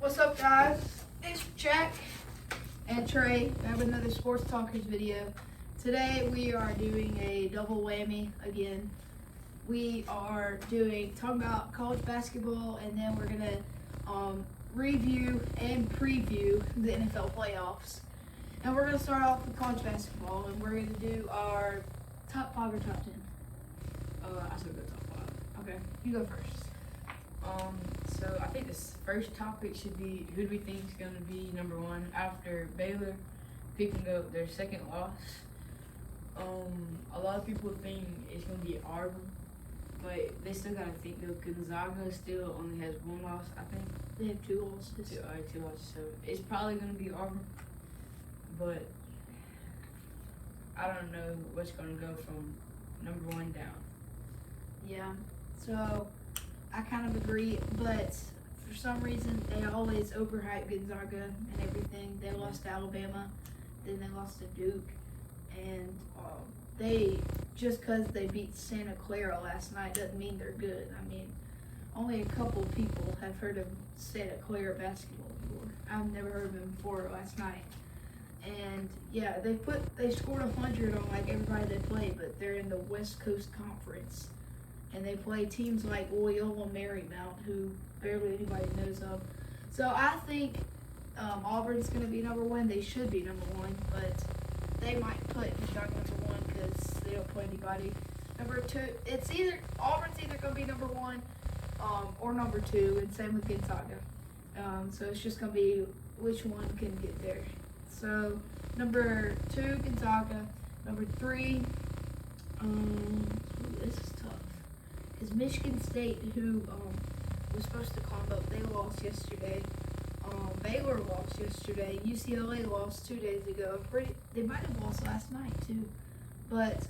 What's up, guys? It's Jack and Trey. I have another Sports Talkers video. Today we are doing a double whammy again. We are talking about college basketball, and then we're gonna review and preview the NFL playoffs. And we're gonna start off with college basketball, and we're gonna do our top 5 or top 10. I said the top five. Okay, you go first. So I think this first topic should be who do we think is going to be number one after Baylor picking up their second loss. A lot of people think it's going to be Auburn, but they still got to think though. Gonzaga still only has one loss, I think. They have 2 losses. Two losses. So it's probably going to be Auburn, but I don't know what's going to go from number 1 down. Yeah, so I kind of agree, but for some reason they always overhype Gonzaga and everything. They lost to Alabama, then they lost to Duke, and they just because they beat Santa Clara last night doesn't mean they're good. I mean, only a couple people have heard of Santa Clara basketball before. I've never heard of them before last night. And yeah, they scored 100 on like everybody they played, but they're in the West Coast Conference. And they play teams like Loyola Marymount, who barely anybody knows of. So I think Auburn's going to be number 1. They should be number 1, but they might put Gonzaga number 1 because they don't play anybody. Number 2, Auburn's either going to be number 1 or number 2, and same with Gonzaga. So it's just going to be which one can get there. So number 2, Gonzaga. Number 3, this is tough. Because Michigan State, who was supposed to climb up, they lost yesterday. Baylor lost yesterday. UCLA lost 2 days ago. They might have lost last night too. But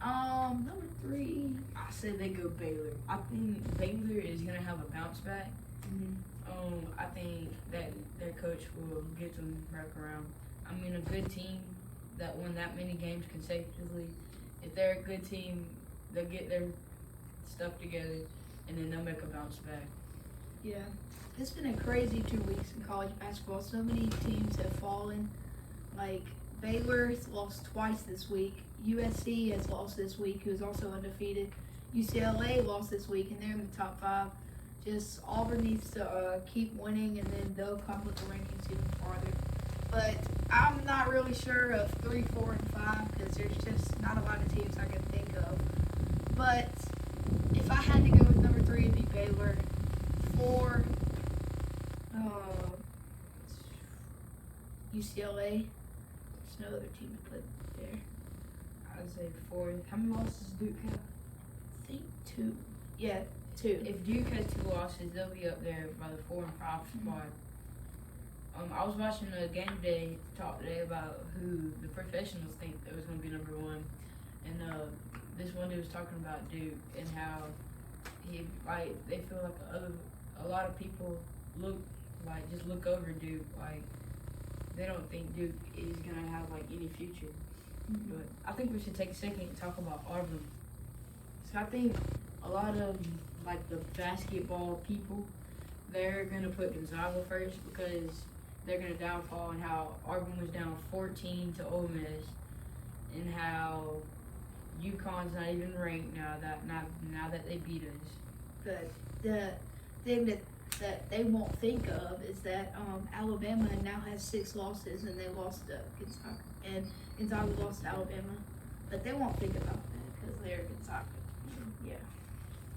number 3, I said they go Baylor. I think Baylor is gonna have a bounce back. I think that their coach will get them back around. I mean, a good team that won that many games consecutively. If they're a good team, they'll get their stuff together and then they'll make a bounce back. Yeah, it's been a crazy 2 weeks in college basketball. So many teams have fallen. Like Baylor's lost twice this week. USC has lost this week, who's also undefeated. UCLA lost this week, and they're in the top 5. Just Auburn needs to keep winning, and then they'll come with the rankings even farther. But I'm not really sure of 3, 4, and 5 because there's just not a lot of teams I can think of. But if I had to go with number 3, it'd be Baylor. 4, UCLA. There's no other team to put there. I'd say 4. How many losses does Duke have? I think 2. Yeah, 2. If Duke has 2 losses, they'll be up there by the 4 and 5 spot. I was watching a game day talk today about who the professionals think that was going to be number 1, and this one dude was talking about Duke and how they feel like a lot of people look over Duke, like they don't think Duke is gonna have like any future. But I think we should take a second and talk about Auburn. So I think a lot of like the basketball people, they're gonna put Gonzaga first because they're gonna downfall, and how Auburn was down 14 to Ole Miss, and how UConn's not even ranked now that they beat us. But the thing that they won't think of is that Alabama now has 6 losses, and they lost to Gonzaga, and Gonzaga lost to Alabama. But they won't think about that because they're Gonzaga. Yeah.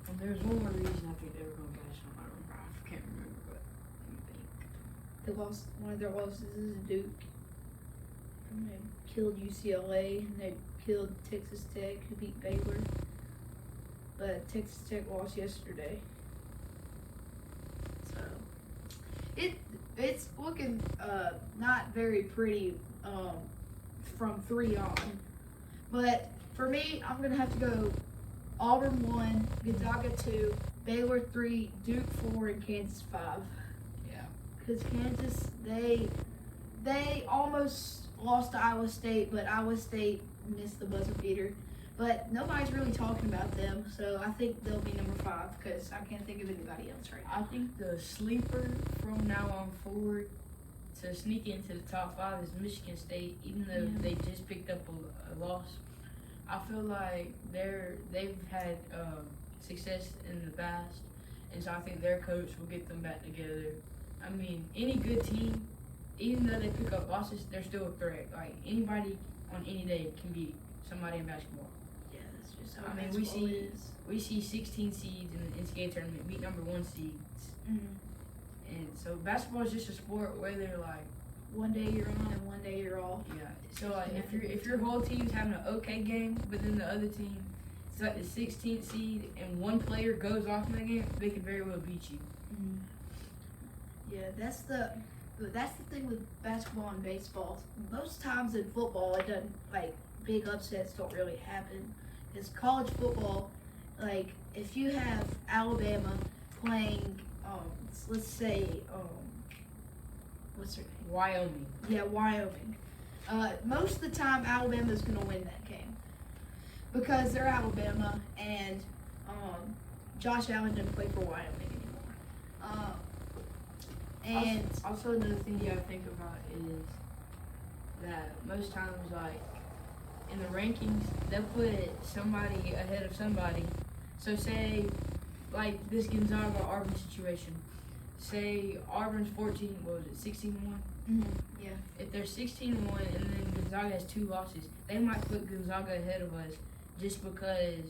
And there's one more reason I think they were going to get some. I can't remember, but let me think. One of their losses is Duke. And they killed UCLA, and they killed Texas Tech, who beat Baylor. But Texas Tech lost yesterday. So it's looking not very pretty from 3 on. But for me, I'm gonna have to go Auburn 1, Gonzaga 2, Baylor 3, Duke 4, and Kansas 5. Yeah. Because Kansas, they almost lost to Iowa State, but Iowa State missed the buzzer beater. but nobody's really talking about them. So I think they'll be number 5 because I can't think of anybody else right now. I think the sleeper from now on forward to sneak into the top 5 is Michigan State, even though Yeah. they just picked up a loss. I feel like they've had success in the past, and so I think their coach will get them back together. I mean, any good team, even though they pick up losses, they're still a threat. Like anybody on any day can beat somebody in basketball. Yeah, that's just how I mean, we basketball see- is. We see 16 seeds in the NCAA tournament beat number 1 seeds, Mhm. and so basketball is just a sport where they're like, One day you're on and one day you're off. yeah. So like if your whole team's having an okay game, but then the other team is like the 16th seed and one player goes off in the game, they could very well beat you. Yeah, that's the thing with basketball and baseball. Most times in football, it doesn't, like, big upsets don't really happen. Because college football, like, if you have Alabama playing, let's say, what's her name? Wyoming. Yeah, Wyoming. Most of the time, Alabama's going to win that game because they're Alabama, and Josh Allen didn't play for Wyoming anymore. And Also another thing you gotta think about is that most times, like in the rankings, they'll put somebody ahead of somebody. So say, like this Gonzaga Auburn situation. Say Auburn's 14, what was it, 16-1? yeah, If they're 16-1 and then Gonzaga has 2 losses, they might put Gonzaga ahead of us just because,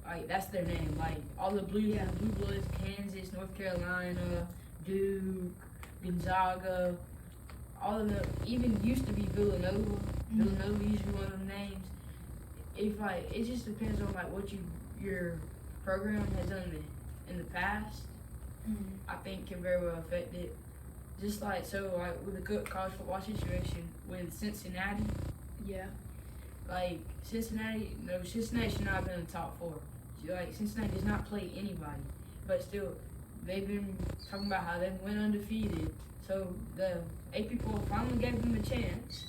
like, that's their name. Like all the blue bloods, Kansas, North Carolina, Duke, Gonzaga, all of them, even used to be Villanova. Villanova used to be one of them names. If like, it just depends on like what your program has done in the past. I think can very well affect it. Just like so, like with the good college football situation with Cincinnati, yeah, like Cincinnati should not have been in the top 4. Like Cincinnati does not play anybody, but still, they've been talking about how they went undefeated. So the AP poll finally gave them a chance,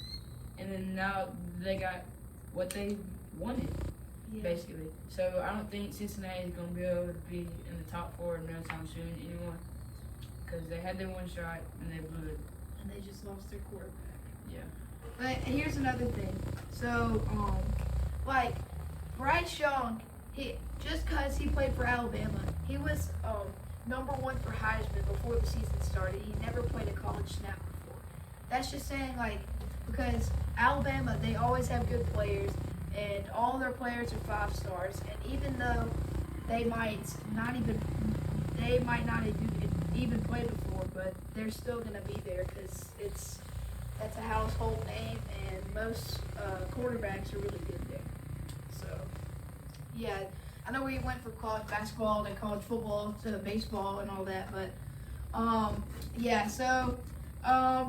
and then now they got what they wanted, basically. So I don't think Cincinnati is going to be able to be in the top 4 no time soon anymore, because they had their one shot and they blew it. And they just lost their quarterback. Yeah. But here's another thing. So, like Bryce Young, just because he played for Alabama, he was number 1 for Heisman before the season started. He never played a college snap before. That's just saying, like, because Alabama, they always have good players, and all their players are 5 stars. And even though they might not have even played before, but they're still gonna be there because that's a household name, and most quarterbacks are really good there. So, yeah, I know we went from college basketball to college football to baseball and all that, but yeah. So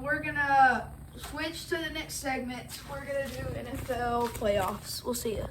we're gonna switch to the next segment. We're gonna do NFL playoffs. We'll see ya.